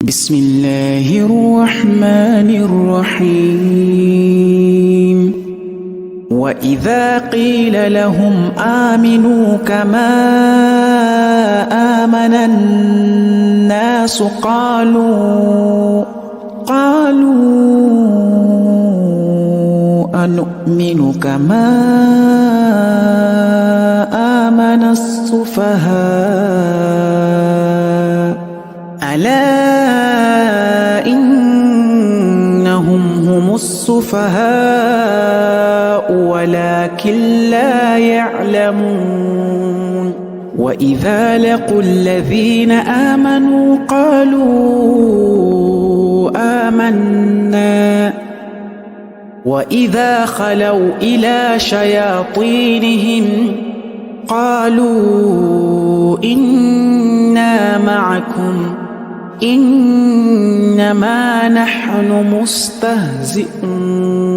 بسم الله الرحمن الرحيم وإذا قيل لهم آمنوا كما آمن الناس قالوا أنؤمن كما آمن السفهاء ألا إنهم هم السفهاء ولكن لا يعلمون وإذا لقوا الذين آمنوا قالوا آمنا وإذا خلوا إلى شياطينهم قالوا إنا معكم إنما نحن مستهزئون